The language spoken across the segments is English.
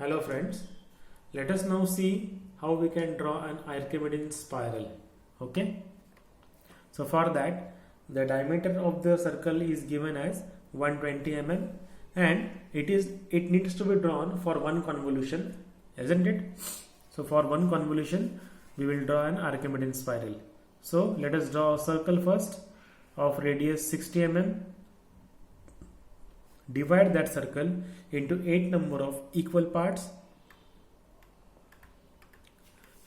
Hello friends, let us now see how we can draw an Archimedean spiral. Okay, so for that the diameter of the circle is given as 120 mm and it needs to be drawn for one convolution, isn't it? So for one convolution we will draw an Archimedean spiral. So let us draw a circle first of radius 60 mm. Divide that circle into 8 number of equal parts.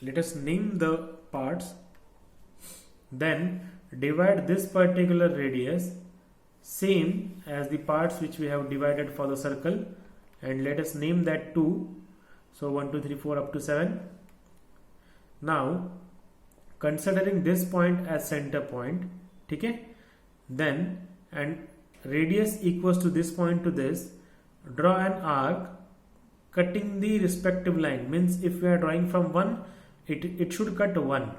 Let us name the parts. Then divide this particular radius same as the parts which we have divided for the circle, and let us name that 2. So 1 2 3 4 up to 7. Now considering this point as center point, okay, then and radius equals to this point to this, draw an arc cutting the respective line. Means if we are drawing from 1, it should cut 1.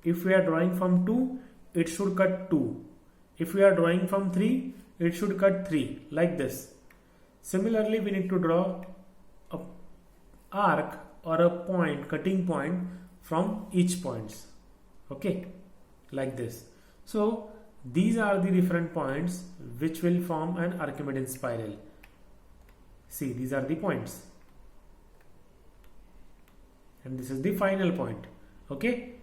If we are drawing from 2, it should cut 2. If we are drawing from 3, it should cut 3, like this. Similarly, we need to draw a arc or a point, cutting point from each points, okay, like this. So these are the different points which will form an Archimedean spiral. See, these are the points. And this is the final point. Okay.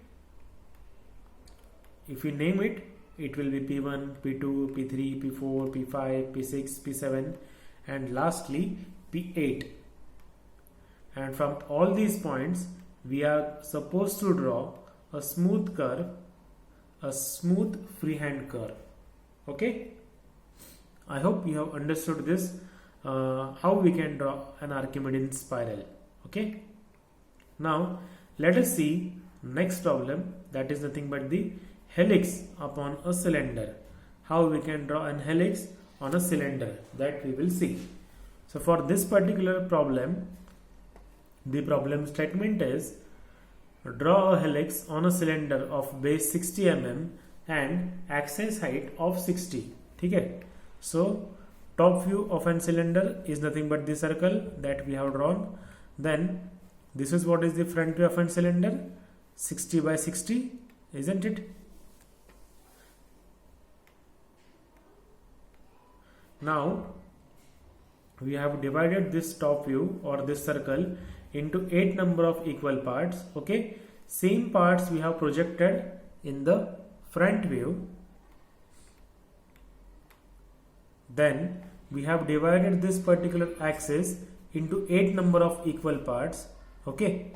If we name it, it will be P1, P2, P3, P4, P5, P6, P7 and lastly P8. And from all these points, we are supposed to draw a smooth curve, a smooth freehand curve. Okay, I hope you have understood this, how we can draw an Archimedean spiral. Okay, now let us see next problem, that is nothing but the helix upon a cylinder. How we can draw an helix on a cylinder, that we will see. So for this particular problem, the problem statement is draw a helix on a cylinder of base 60 mm and axis height of 60. Okay. So top view of an cylinder is nothing but the circle that we have drawn. Then this is what is the front view of an cylinder, 60 by 60, isn't it? Now we have divided this top view or this circle into 8 number of equal parts. Okay, same parts we have projected in the front view. Then we have divided this particular axis into 8 number of equal parts. Okay,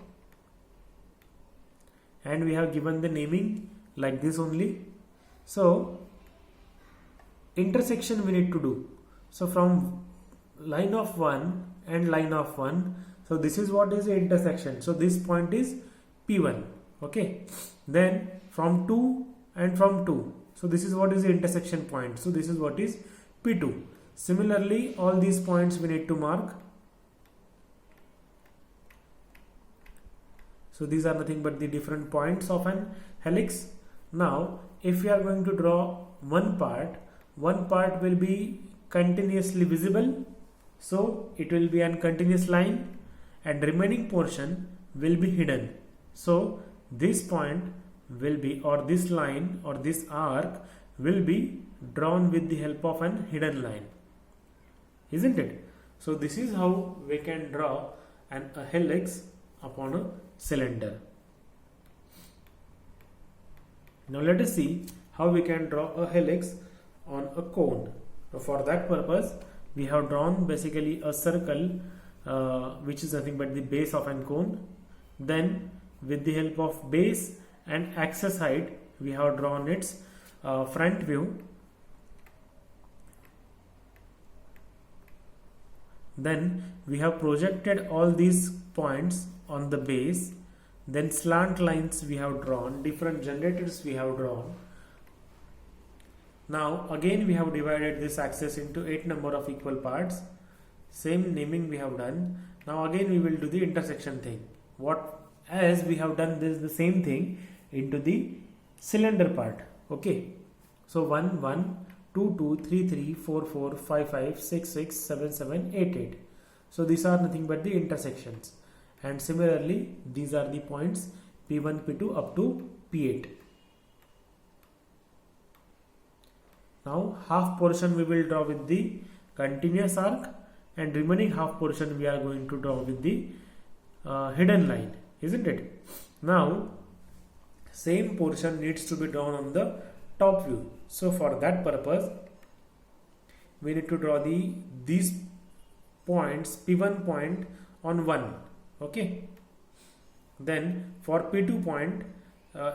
and we have given the naming like this only. So intersection we need to do. So from line of 1 and line of 1, so this is what is the intersection. So this point is P1. Okay. Then from 2 and from 2. So this is what is the intersection point. So this is what is P2. Similarly, all these points we need to mark. So these are nothing but the different points of an helix. Now, if we are going to draw one part will be continuously visible. So it will be a continuous line, and remaining portion will be hidden. So this point will be, or this line or this arc will be drawn with the help of an hidden line, isn't it? So this is how we can draw a helix upon a cylinder. Now let us see how we can draw a helix on a cone. So for that purpose, we have drawn basically a circle which is nothing but the base of an cone. Then with the help of base and axis height, we have drawn its front view. Then we have projected all these points on the base. Then slant lines we have drawn, different generators we have drawn. Now again we have divided this axis into 8 number of equal parts. Same naming we have done. Now again we will do the intersection thing. As we have done this the same thing into the cylinder part. Okay. So 1 1 2 2 3 3 4 4 5 5 6 6 7 7 8 8. So these are nothing but the intersections, and similarly these are the points P1, P2 up to P8. Now half portion we will draw with the continuous arc, and remaining half portion we are going to draw with the hidden line, isn't it? Now same portion needs to be drawn on the top view. So for that purpose we need to draw these points, P1 point on 1. Okay, then for P2 point,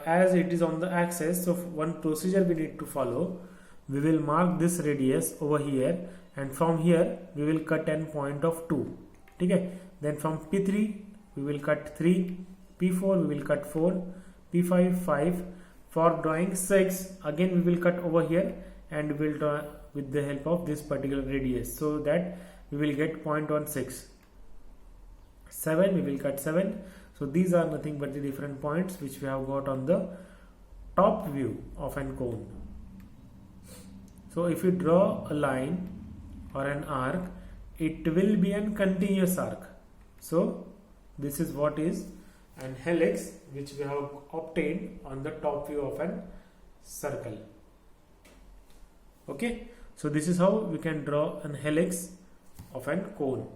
as it is on the axis, so one procedure we need to follow. We will mark this radius over here, and from here we will cut an point of 2. Okay, then from P3 we will cut 3, P4 we will cut 4, P5 5. For drawing 6, again we will cut over here, and we will draw with the help of this particular radius, so that we will get point on 6. 7 we will cut 7. So these are nothing but the different points which we have got on the top view of an cone. So if you draw a line or an arc, it will be a continuous arc. So this is what is an helix which we have obtained on the top view of an circle. Okay, so this is how we can draw an helix of an cone.